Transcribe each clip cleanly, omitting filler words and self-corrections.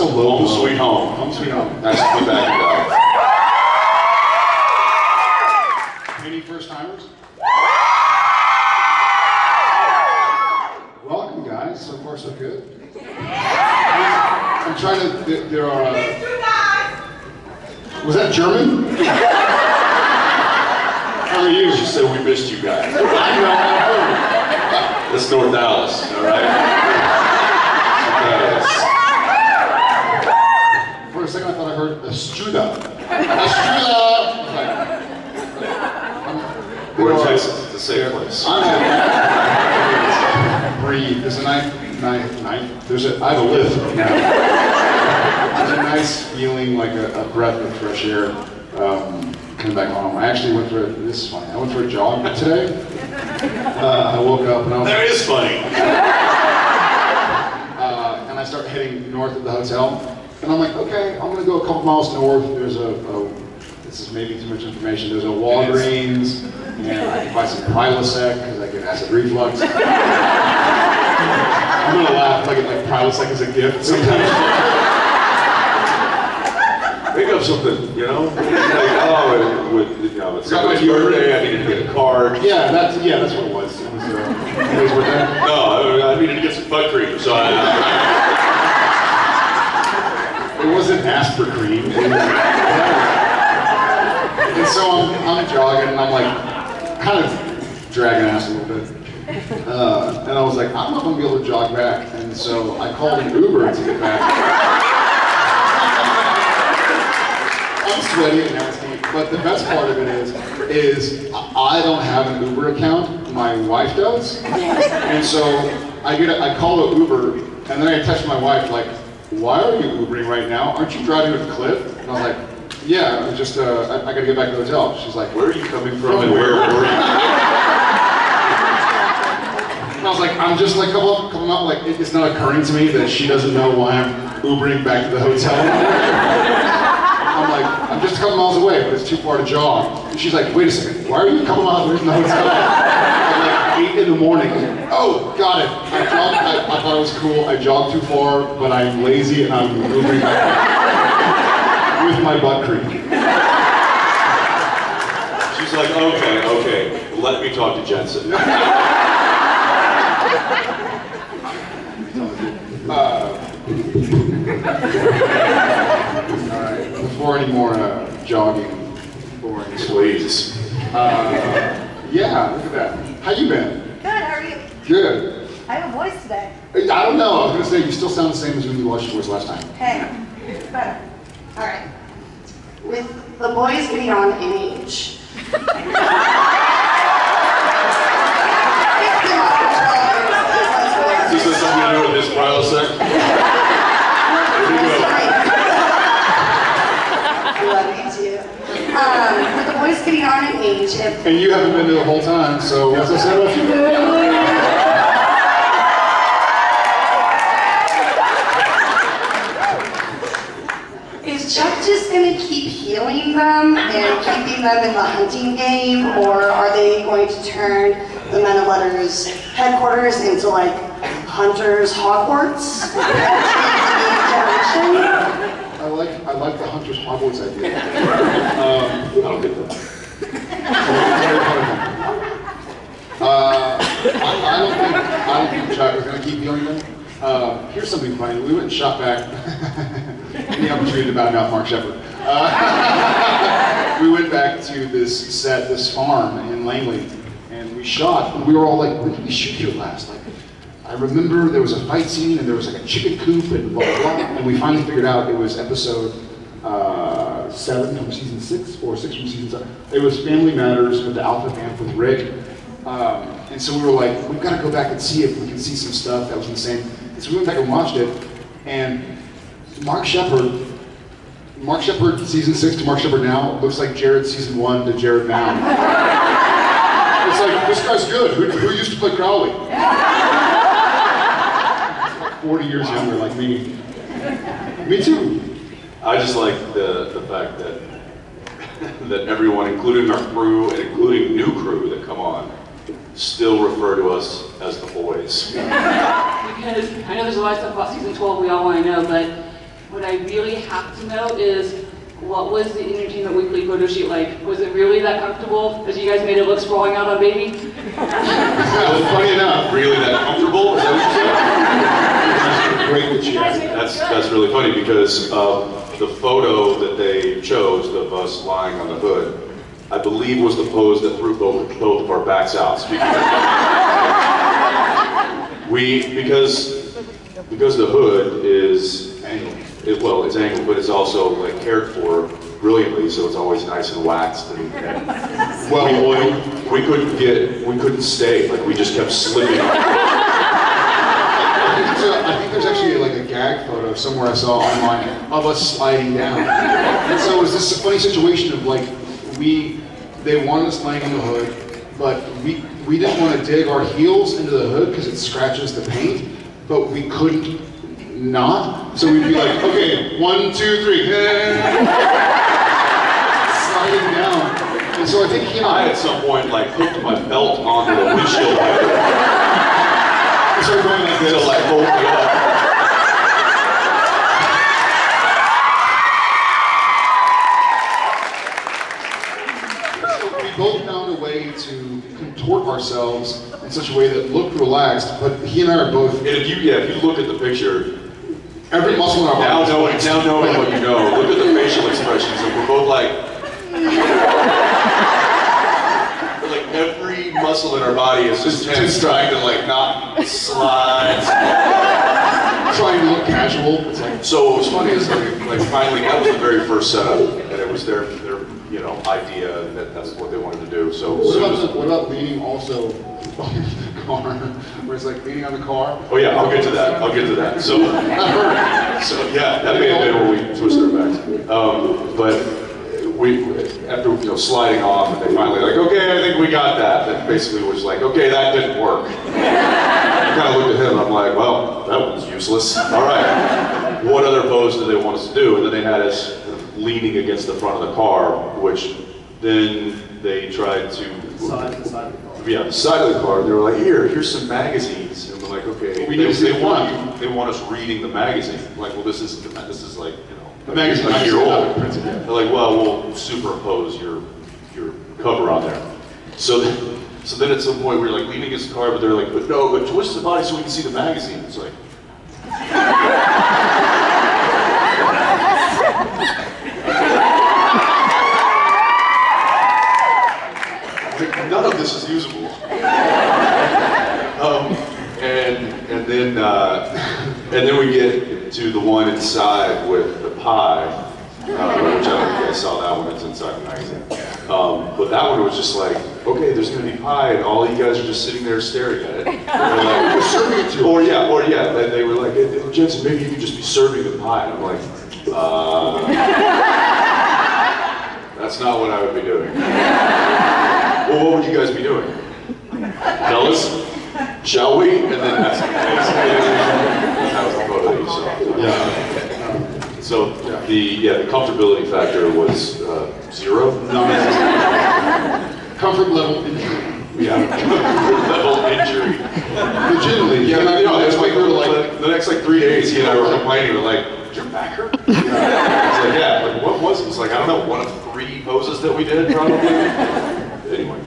a low Home sweet home. Home sweet home. Nice to be back. Any first timers? Welcome, guys. So far, so good. I'm trying to. There are. Was that German? How are you? She said we missed you guys. I know. That's North Dallas, all right? For a second, I thought I heard a Struda. We're in Texas. It's a safe place. Breathe. There's a nice. I have a lift right now. There's a nice feeling, like a breath of fresh air coming back home. I actually went for this is funny. I went for a jog today. I woke up and I was. That is funny. And I start heading north of the hotel, and I'm like, okay, I'm gonna go a couple miles north. There's this is maybe too much information. There's a Walgreens, and I can buy some Prilosec because I get acid reflux. I'm gonna laugh if I get like Prilosec as a gift sometimes. Make up something, you know? Like, oh, it's my birthday, I needed to get a card. Yeah, that's what it was. It was worth that. No, I needed to get some butt cream, so It wasn't Asper cream. And so I'm jogging, and I'm like, kind of dragging ass a little bit. And I was like, I'm not gonna be able to jog back. And so I called an Uber to get back. I'm sweaty and nasty, but the best part of it is I don't have an Uber account. My wife does. And so I call an Uber, and then I text my wife like, why are you Ubering right now? Aren't you driving to the cliff? And I was like, yeah, I just I gotta get back to the hotel. She's like, where are you coming from and where were you? And I was like, I'm just like coming up, like it's not occurring to me that she doesn't know why I'm Ubering back to the hotel. I'm like, I'm just a couple miles away, but it's too far to jog. And she's like, wait a second, why are you a couple miles away from the hotel? At like 8 in the morning. Oh, got it. I thought it was cool. I jogged too far, but I'm lazy and I'm Ubering back with my butt cream. She's like, okay, let me talk to Jensen. Alright, before any more jogging, boring Please. yeah, look at that. How you been? Good, how are you? Good. I have a voice today. I don't know, I was gonna say, you still sound the same as when you watched your voice last time. Hey, better. All right. With the boys getting on in age. Is this something to do with this Prilosec? Love you too. With the boys getting on in age, And you haven't been there the whole time, so what's I said about you? is Chuck just gonna keep healing them and keeping them in the hunting game, or are they going to turn the Men of Letters headquarters into like Hunter's Hogwarts? I like the Hunter's Hogwarts idea. I don't get that. I don't think Chuck is gonna keep healing them. Here's something funny. We went and shot back in the opportunity to badmouth Mark Shepard. We went back to this farm in Langley, and we shot, and we were all like, when did we shoot here last? Like, I remember there was a fight scene, and there was like a chicken coop, and blah, blah, blah, and we finally figured out it was episode 7 from season 6, or 6 from season 7. It was Family Matters with the Alpha Vamp with Rick. And so we were like, we've got to go back and see if we can see some stuff that was insane. And so we went back and watched it, and Mark Shepard season 6 to Mark Shepard now looks like Jared season 1 to Jared now. It's like, this guy's good. Who used to play Crowley? He's like 40 years younger, like me. Me too. I just like the fact that that everyone, including our crew and including new crew that come on, still refer to us as the boys. Because I know there's a lot of stuff about season 12 we all want to know, but what I really have to know is, what was the Entertainment Weekly photo shoot like? Was it really that comfortable as you guys made it look sprawling out on baby? Well, funny enough, really that comfortable? Is that what you said? Great that she asked. That's really funny because the photo that they chose of us lying on the hood, I believe was the pose that threw both of our backs out. Because the hood is angled. Well, it's angled, but it's also like cared for brilliantly, so it's always nice and waxed and well oiled. We couldn't stay. Like we just kept slipping. I think there's actually like a gag photo somewhere I saw online of us sliding down. And so it was this funny situation of like they wanted us laying on the hood, but we didn't want to dig our heels into the hood because it scratches the paint, but we couldn't not. So we'd be like, okay, 1, 2, 3, sliding down. And so I think he and I at some point like hooked my belt onto the windshield wiper. So we're going like this. To like hold me up. So we both found a way to contort ourselves in such a way that looked relaxed, but he and I are both. And if you look at the picture, every muscle in our now body. knowing what you know, look at the facial expressions, and we're both like every muscle in our body is just tense, trying to like not slide. Trying to look casual. It's like, so what was funny is like finally that was the very first setup, and it was their idea, and that's what they wanted to do. So what about leaning also on the car? Where it's like leaning on the car? Oh yeah, I'll get to that. So yeah, that may have been where we twisted our backs. But we, after sliding off, and they finally like, okay, I think we got that. That basically was like, okay, that didn't work. I kind of looked at him, and I'm like, well, that one's useless. All right, what other pose did they want us to do? And then they had us leaning against the front of the car, which then they tried to the side of the car. Yeah, the side of the car. They were like, here's some magazines, and we're like, okay. They want us reading the magazine. I'm like, well, this is like the magazine a year old. Printed, yeah. They're like, well, we'll superimpose your cover on there. So then at some point we were like leaning against the car, but they're like, but twist the body so we can see the magazine. It's like. None of this is usable. And then we get to the one inside with the pie, which I don't know if you guys saw that one. It's inside the magazine. But that one was just like, okay, there's going to be pie, and all you guys are just sitting there staring at it. Like, we're serving it to you. Or yeah. They were like, hey, Jensen, maybe you could just be serving the pie. And I'm like, that's not what I would be doing. Well, what would you guys be doing? Tell us, shall we? And then that's that was the photo that you saw. Yeah. So the comfortability factor was 0. Comfort level injury. Yeah, comfort level injury. Legitimately. Yeah, that's why we were like the next 3 days. He and I were complaining. We're like, "Did your back hurt?" It's like, yeah. Like, what was it? It's like, I don't know, one of 3 poses that we did, probably. Anyway.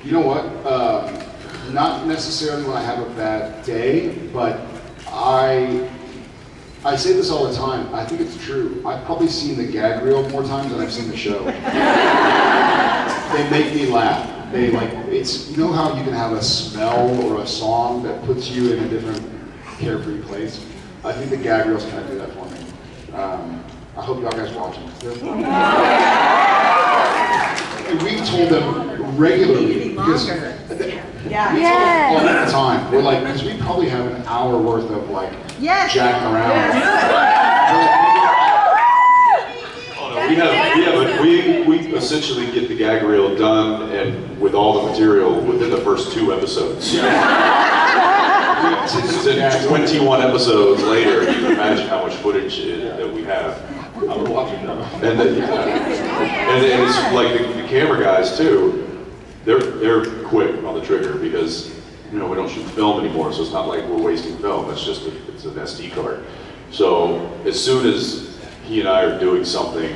You know what? Not necessarily when I have a bad day, but I say this all the time. I think it's true. I've probably seen the gag reel more times than I've seen the show. They make me laugh. They it's, you know how you can have a smell or a song that puts you in a different carefree place? I think the gag reels kind of do that for me. I hope y'all guys watch them. And we've told them regularly because we tell them all the time. We're like, because we probably have an hour worth of jacking around. We essentially get the gag reel done and with all the material within the first 2 episodes. Then 21 episodes later, you can imagine how much footage that we have. I'm watching them. And it's like the camera guys too. they're quick on the trigger because we don't shoot film anymore, so it's not like we're wasting film. It's just it's an SD card. So as soon as he and I are doing something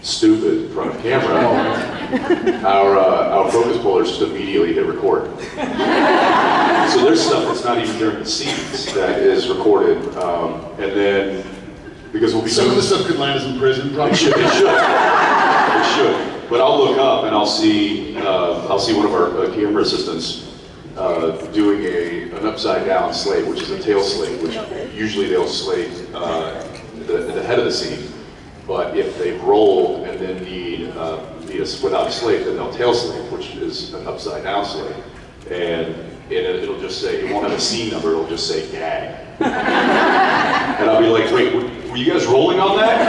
stupid in front of camera, our focus pullers just immediately hit record. So there's stuff that's not even during the scenes that is recorded, and then because we'll be Some of the stuff could land us in prison, probably. It should. But I'll look up and I'll see one of our camera assistants doing an upside down slate, which is a tail slate, which usually they'll slate the head of the scene. But if they've rolled and then need us without a slate, then they'll tail slate, which is an upside down slate. And it'll just say, it won't have a scene number, it'll just say gag. And I'll be like, wait, were you guys rolling on that?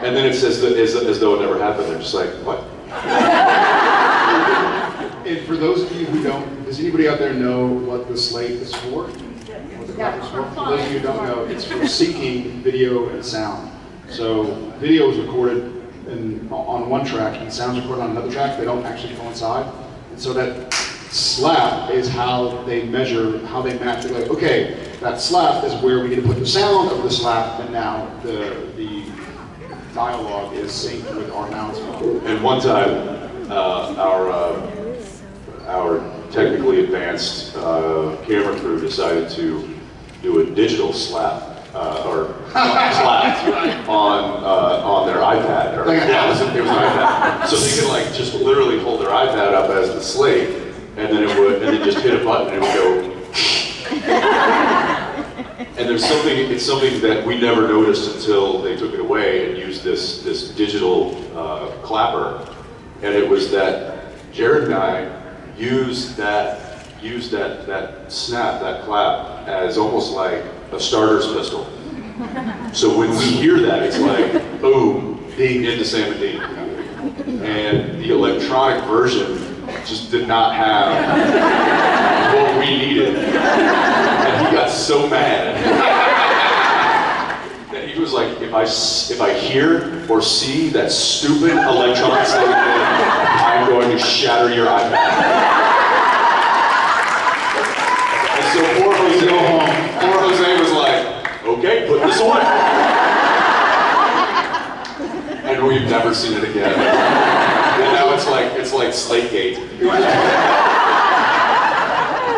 And then it says that as though it never happened. They're just like, what? And for those of you who don't, does anybody out there know what the slate is for? What the clap is for? For those of you who don't know, it's for syncing video and sound. So video is recorded on one track and sound's recorded on another track. They don't actually coincide. And so that slap is how they measure, how they match. They're like, okay, that slap is where we need to put the sound of the slap, and now the dialogue is synced with our announcement. And one time, our technically advanced camera crew decided to do a digital slap or slap on their iPad. Or, yeah, it was an iPad. So they could like just literally hold their iPad up as the slate, and then then just hit a button and it would go. And it's something that we never noticed until they took it away and used this digital clapper. And it was that Jared and I used that snap, that clap, as almost like a starter's pistol. So when we hear that, it's like, boom, ding into Sam and Dean. And the electronic version just did not have what we needed. And he got so mad that he was like, if I hear or see that stupid electronic slate thing, I'm going to shatter your iPad. And so poor Jose was like, okay, put this away. And we've never seen it again. And now it's like Slate-gate.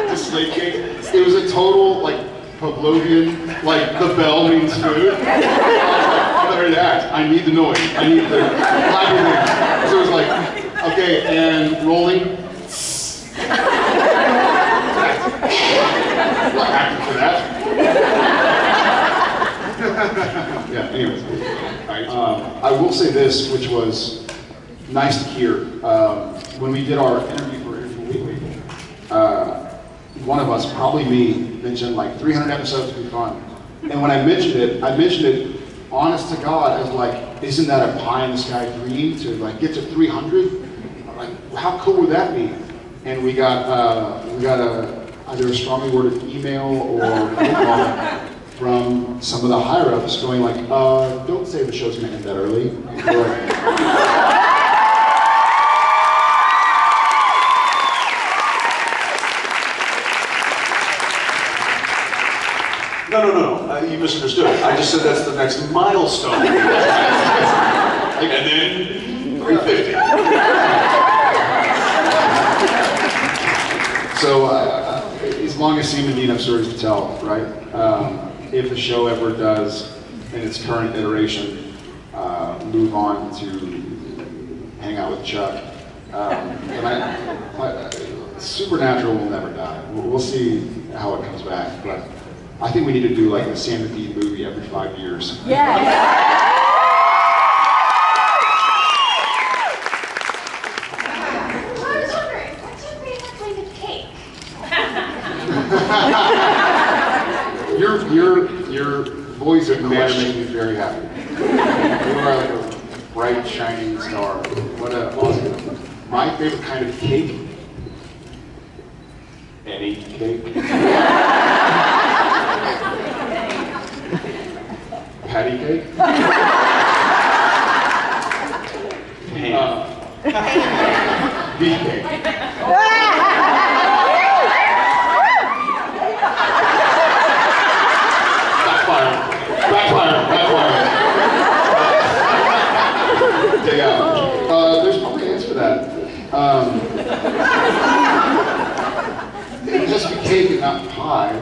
The Slate-gate. It was a total like Pavlovian, like the bell means food. I'm ready to act. I need the noise. I need the clapping thing. So it was like, okay, and rolling. Well, acting for that. Yeah, anyways. I will say this, which was nice to hear. When we did our interview for Interview Weekly, one of us, probably me, mentioned like 300 episodes would be fun. And when I mentioned it honest to God, as like, isn't that a pie in the sky dream to like get to 300? I'm like, how cool would that be? And we got either a strongly worded email or phone call from some of the higher ups going like, don't say the show's gonna end that early. No, you misunderstood. I just said that's the next milestone. And then 350. So, as long as Sam and Dean have stories to tell, right? If the show ever does, in its current iteration, move on to hang out with Chuck, Supernatural will never die. We'll see how it comes back, but I think we need to do like a Sam and Dean movie every 5 years. Yeah. Well, I was wondering, what's your favorite kind of cake? Your voice and manner make me very happy. You are like a bright, shining star. What a awesome. My favorite kind of cake? Any cake? Patty cake? beefcake. Backfire. Dig out. There's probably an answer for that. It has to be cake and not pie.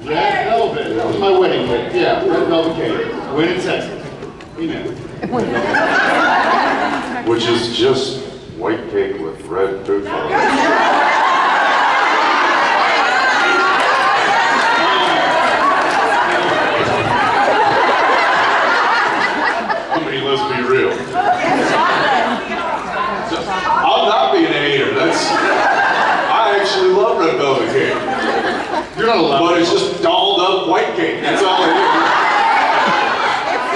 Red velvet. That was my wedding cake. Yeah, red velvet cake. Win in Texas. Amen. Which is just white cake with red food coloring. Let's be real. I'm not being a hater. I actually love red velvet cake. You're not allowed. But it's just dolled up white cake. That's all it is.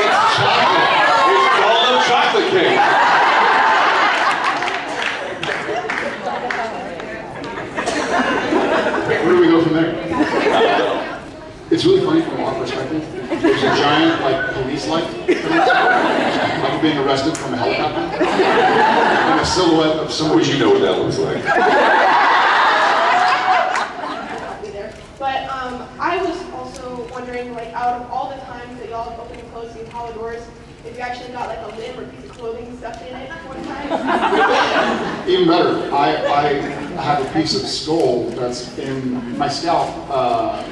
It's chocolate. It's dolled up chocolate cake. Where do we go from there? It's really funny from our perspective. There's a giant, like, police light, like being arrested from a helicopter, and a silhouette of somebody. Would you know what that looks like? But I was also wondering, like, out of all the times that y'all opened and closed the Apollo doors, if you actually got like a limb or piece of clothing stuffed in it one time. Even better, I have a piece of skull that's in my scalp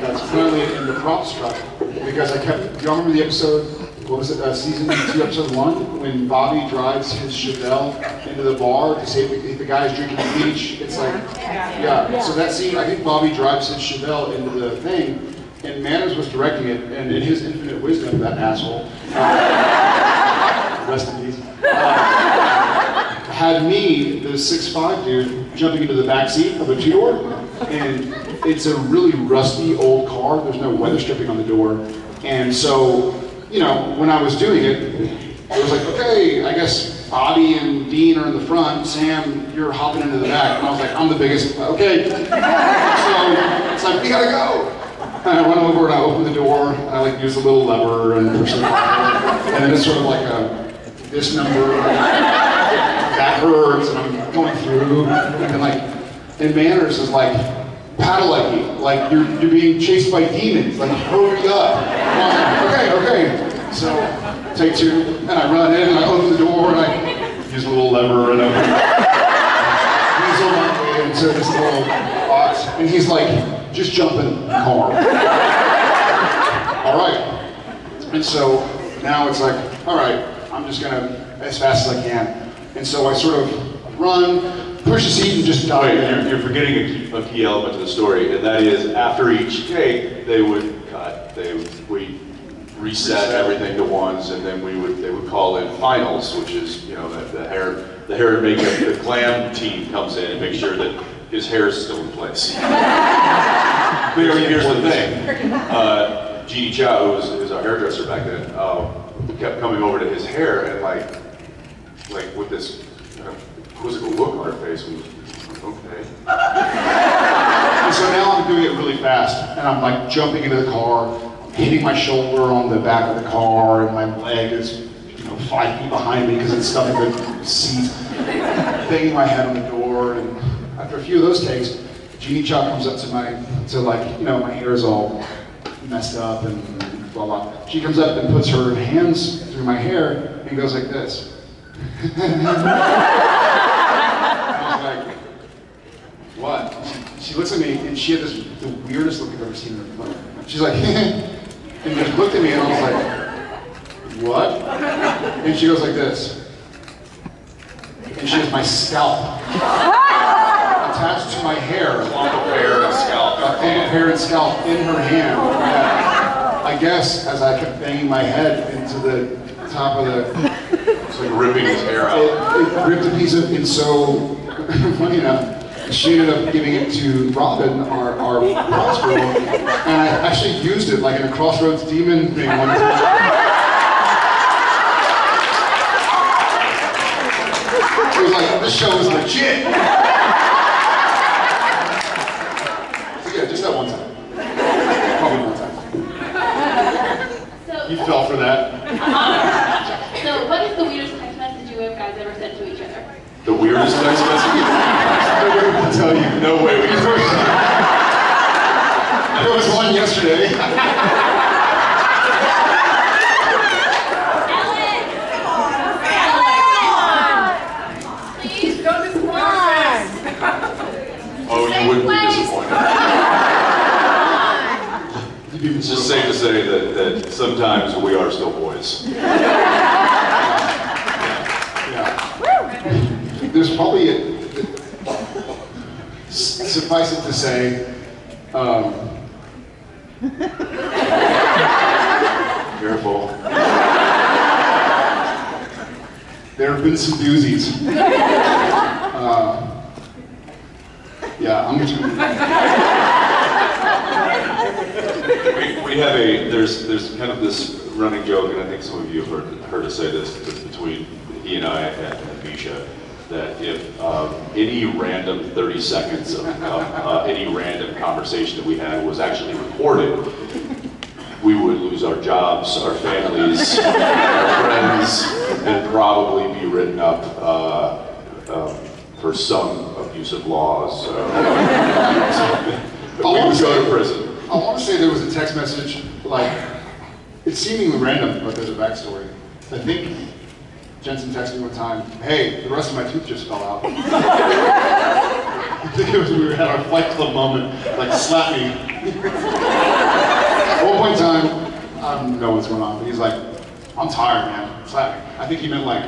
that's currently in the props truck because I kept. Do y'all remember the episode? What was it? Season 2, episode 1, when Bobby drives his Chevelle into the bar to save the guy's drinking the beach. It's like, yeah. So that scene, I think Bobby drives his Chevelle into the thing. And Manners was directing it, and in his infinite wisdom, that asshole, rest in peace, had me, the 6'5" dude, jumping into the back seat of a two-door, and it's a really rusty old car. There's no weather stripping on the door, and so, you know, when I was doing it, it was like, okay, I guess Bobby and Dean are in the front, Sam, you're hopping into the back, and I was like, I'm the biggest, okay. So it's like, we gotta go. And I run over and I open the door, and I like use a little lever and push the button, and then it's sort of like this number, that hurts, and I'm going through, and like, and Manners is like, paddle like me, like you're being chased by demons, like hurry up. And I'm like, okay. So take 2, and I run in, and I open the door, and I use a little lever, and I weasel my way into this little box, and he's like, just jump in the car. All right. And so now it's like, all right, I'm just gonna, as fast as I can. And so I sort of run, push the seat, and just dive Wait, in. you're forgetting a key element to the story, and that is after each take, they would cut. We reset everything to ones, and then they would call in finals, which is, you know, the hair and makeup, the glam team comes in and makes sure that his hair is still in place. Here's the thing. Jeannie Chow, who was our hairdresser back then, kept coming over to his hair and like with this quizzical look on her face. And okay. And so now I'm doing it really fast, and I'm like jumping into the car, hitting my shoulder on the back of the car, and my leg is, 5 feet behind me because it's stuck in the seat, banging my head on the door. And after a few of those takes, Jeannie Chow comes up to my hair is all messed up and blah blah. She comes up and puts her hands through my hair and goes like this. I was like, what? She looks at me and she had the weirdest look I've ever seen in her life. She's like, and just looked at me and I was like, what? And she goes like this. And she has my scalp attached to my hair. Clump of hair and scalp. A clump of hair and scalp in her hand. And I guess as I kept banging my head into the top of the... It's like ripping his hair out. It ripped a piece of, and so, funny enough, she ended up giving it to Robin, our props girl, and I actually used it like in a Crossroads Demon thing one time. It was like, this show is legit. So yeah, just that one time. Probably one time. You fell for that. So what is the weirdest text message you guys ever sent to each other? The weirdest text message? No way we can tell you. No way we can tell you. There was one yesterday. Please don't disappoint us. Oh, you wouldn't be disappointed. It's just safe to say that sometimes we are still boys. Yeah. There's probably suffice it to say, Careful. there have been some doozies. Yeah, I'm just We have there's kind of this running joke, and I think some of you have heard us say this between he and I and Misha, that if any random 30 seconds of any random conversation that we had was actually recorded, we would lose our jobs, our families, our friends, and probably be written up for some abusive laws. We would go to prison. I want to say there was a text message, like, it's seemingly random, but there's a backstory. I think Jensen texted me one time, hey, the rest of my tooth just fell out. I think it was we had our Fight Club moment, like, slap me. At one point in time, I don't know what's going on, but he's like, I'm tired, man, slap me. I think he meant like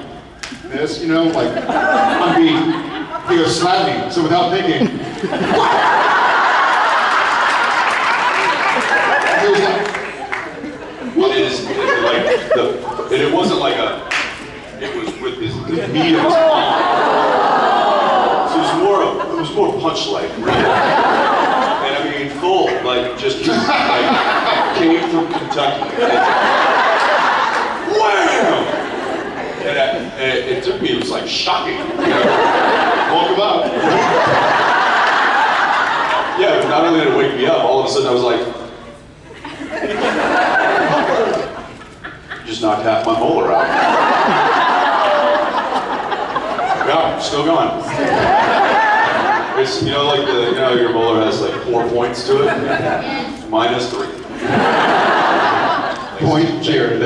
this, you know, like, I'm being, he goes, slap me. So without thinking, he was like, It is like and it wasn't like it was with the meat of his palm. So it was more punch-like, really. And I mean, full, like, just like, came from Kentucky. Wham! And it took me, it was like shocking. You know? Woke him up. Yeah, but not only did it wake me up, all of a sudden I was like, just knocked half my molar out. Yeah, still gone. It's, you know, like your molar has like 4 points to it. Mine has 3. point Jared.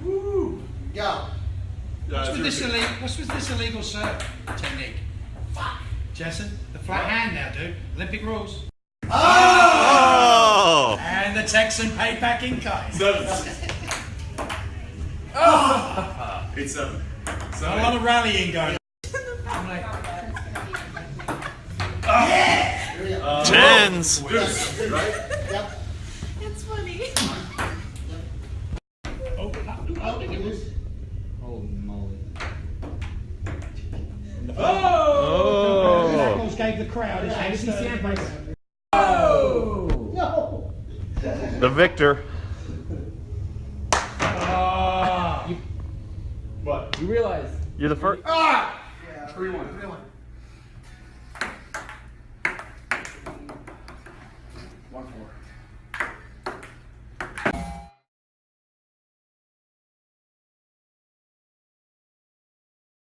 Woo! Go. What's with this illegal serve technique? Jensen, the flat hand now, dude. Olympic rules. Oh! And the Texan paid back in kind. 7. It's 7. Not a lot of rallying going on. I'm like, Tens. Right? yep. It's funny. Oh, holy moly. Oh! The Knuckles gave the crowd his hand. Oh! No! The victor. Ah! What? You're the first. Ah! 3-1.